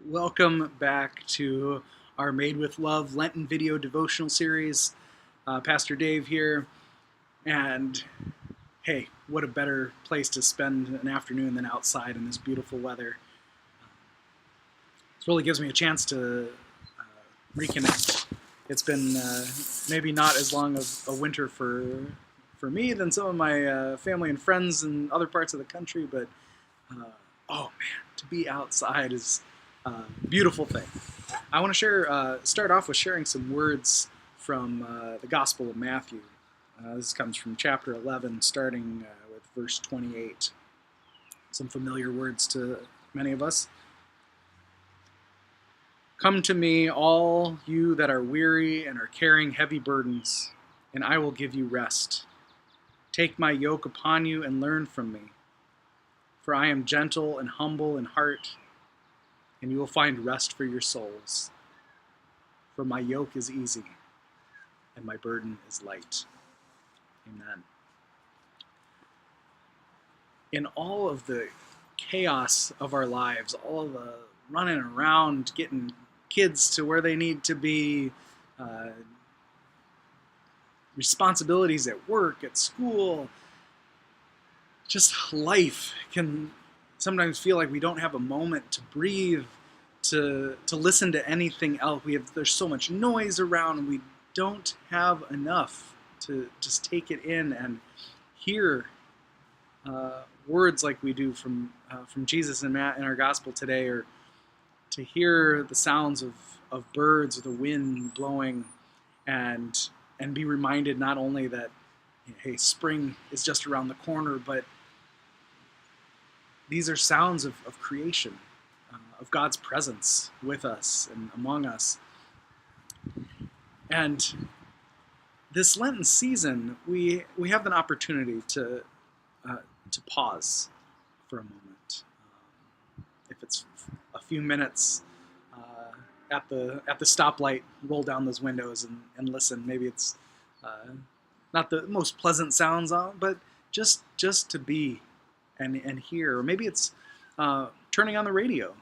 Welcome back to our Made with Love Lenten video devotional series. Pastor Dave here, and hey, what a better place to spend an afternoon than outside in this beautiful weather. This really gives me a chance to reconnect. It's been maybe not as long of a winter for me than some of my family and friends in other parts of the country, but oh man, to be outside is a beautiful thing. I want to start off with sharing some words from the Gospel of Matthew. This comes from chapter 11, starting with verse 28. Some familiar words to many of us. Come to me, all you that are weary and are carrying heavy burdens, and I will give you rest. Take my yoke upon you and learn from me, for I am gentle and humble in heart, and you will find rest for your souls. For my yoke is easy, and my burden is light. Amen. In all of the chaos of our lives, all of the running around, getting kids to where they need to be, responsibilities at work, at school, just life can sometimes feel like we don't have a moment to breathe, to listen to anything else. There's so much noise around, and we don't have enough to just take it in and hear words like we do from Jesus in our gospel today, or to hear the sounds of birds or the wind blowing, and be reminded not only that, hey, spring is just around the corner, but these are sounds of creation, of God's presence with us and among us. And this Lenten season, we have an opportunity to pause for a moment. If it's a few minutes at the stoplight, roll down those windows and listen. Maybe it's not the most pleasant sounds, but just to be and hear. Or maybe it's turning on the radio,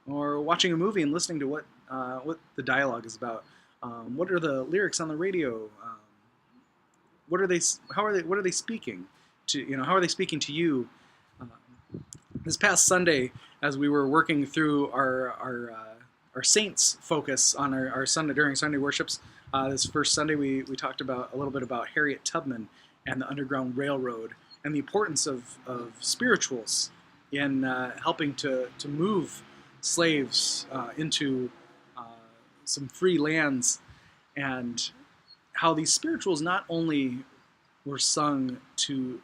or watching a movie and listening to what the dialogue is about. What are the lyrics on the radio? What are they speaking to? How are they speaking to you? This past Sunday, as we were working through our saints focus on our Sunday during Sunday worships, this first Sunday we talked a little bit about Harriet Tubman and the Underground Railroad, and the importance of spirituals in helping to move slaves into some free lands, and how these spirituals not only were sung to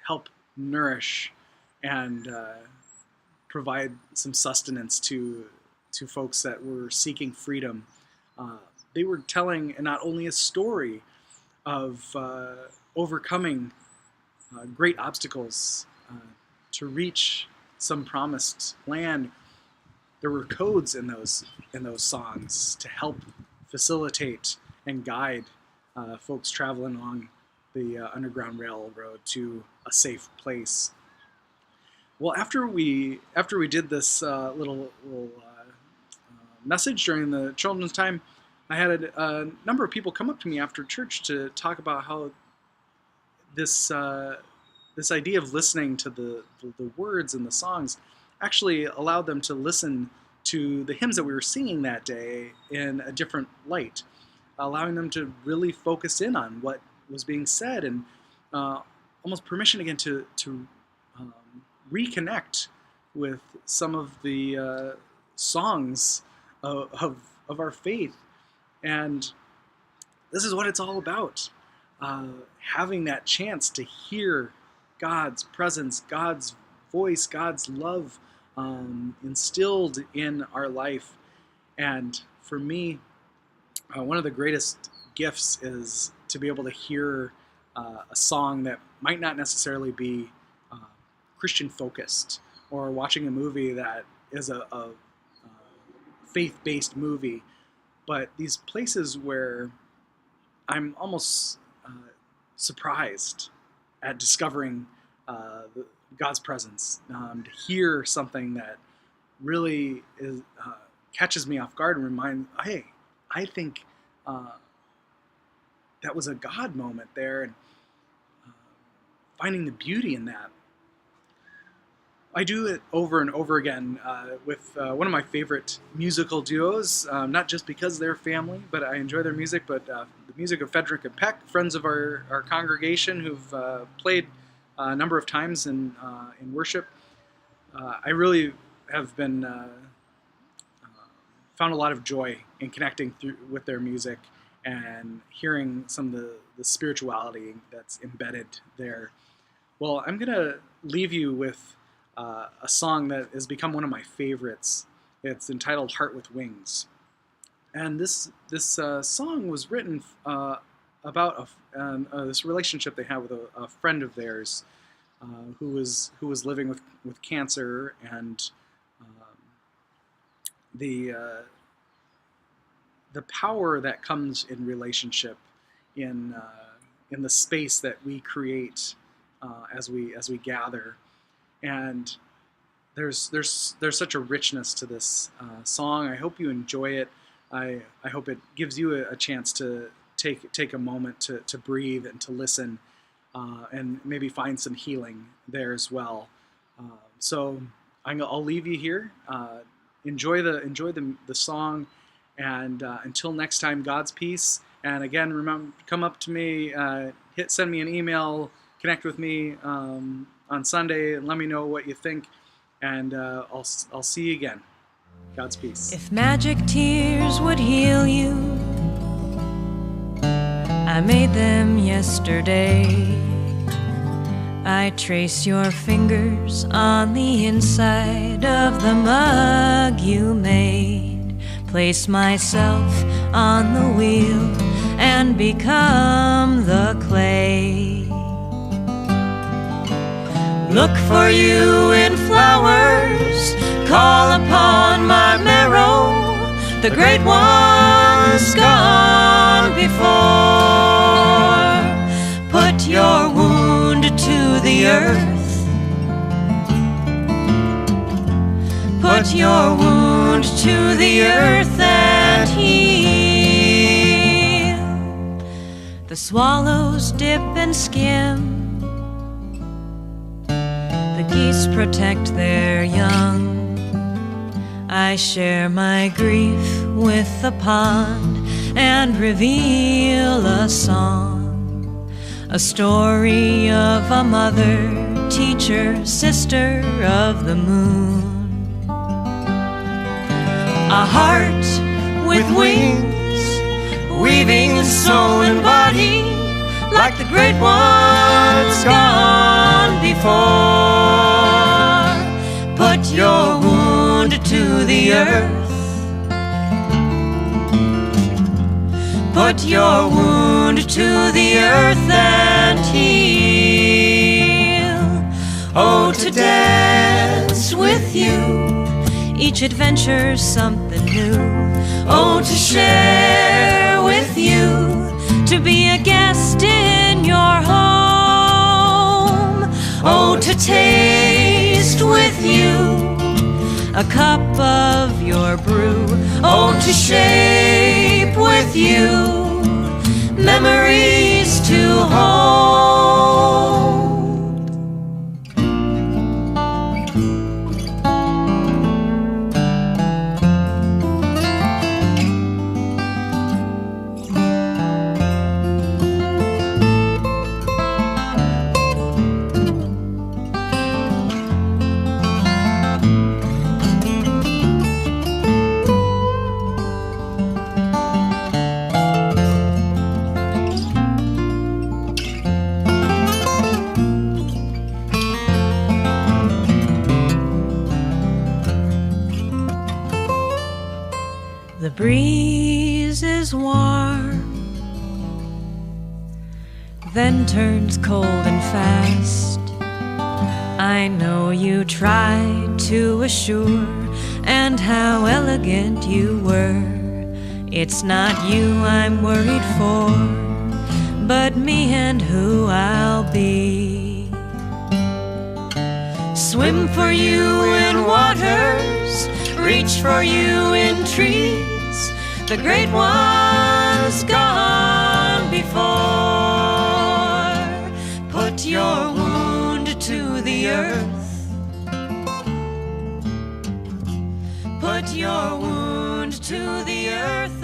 help nourish and provide some sustenance to folks that were seeking freedom. They were telling not only a story of overcoming great obstacles to reach some promised land. There were codes in those songs to help facilitate and guide folks traveling along the Underground Railroad to a safe place. Well, after we did this little message during the children's time, I had a number of people come up to me after church to talk about how this idea of listening to the words and the songs actually allowed them to listen to the hymns that we were singing that day in a different light, allowing them to really focus in on what was being said, and almost permission again to reconnect with some of the songs of our faith. And this is what it's all about, having that chance to hear God's presence, God's voice, God's love instilled in our life. And for me, one of the greatest gifts is to be able to hear a song that might not necessarily be Christian focused, or watching a movie that is a faith-based movie, but these places where I'm almost surprised at discovering God's presence, to hear something that really catches me off guard and reminds, hey, I think that was a God moment there, and finding the beauty in that. I do it over and over again with one of my favorite musical duos, not just because they're family, but I enjoy their music, but the music of Frederick and Peck, friends of our congregation who've played a number of times in worship. I really have been found a lot of joy in connecting with their music and hearing some of the spirituality that's embedded there. Well, I'm going to leave you with a song that has become one of my favorites. It's entitled "Heart with Wings," and this song was written about this relationship they have with a friend of theirs who was living with cancer, and the power that comes in relationship in the space that we create as we gather. And there's such a richness to this song. I hope you enjoy it. I hope it gives you a chance to take a moment to breathe and to listen, and maybe find some healing there as well. So I'll leave you here. Enjoy the song, and until next time, God's peace. And again, remember, come up to me, send me an email, connect with me on Sunday, and let me know what you think, and I'll see you again. God's peace. If magic tears would heal you, I made them yesterday. I trace your fingers on the inside of the mug you made, place myself on the wheel and become the clay. Look for you in flowers, call upon my marrow, the great ones gone before. Put your wound to the earth, put your wound to the earth and heal. The swallows dip and skim, the geese protect their young. I share my grief with the pond and reveal a song, a story of a mother, teacher, sister of the moon. A heart with wings, weaving soul and body, like the great ones gone before. Put your wound to the earth, put your wound to the earth and heal. Oh, to dance with you, each adventure's something new. Oh, to share with you, to be a guest in your home. Oh, to taste with you a cup of your brew. Oh, to shape with you memories to hold. The breeze is warm, then turns cold and fast. I know you tried to assure, and how elegant you were. It's not you I'm worried for, but me and who I'll be. Swim for you in waters reach for you in trees, the great ones gone before. Put your wound to the earth. Put your wound to the earth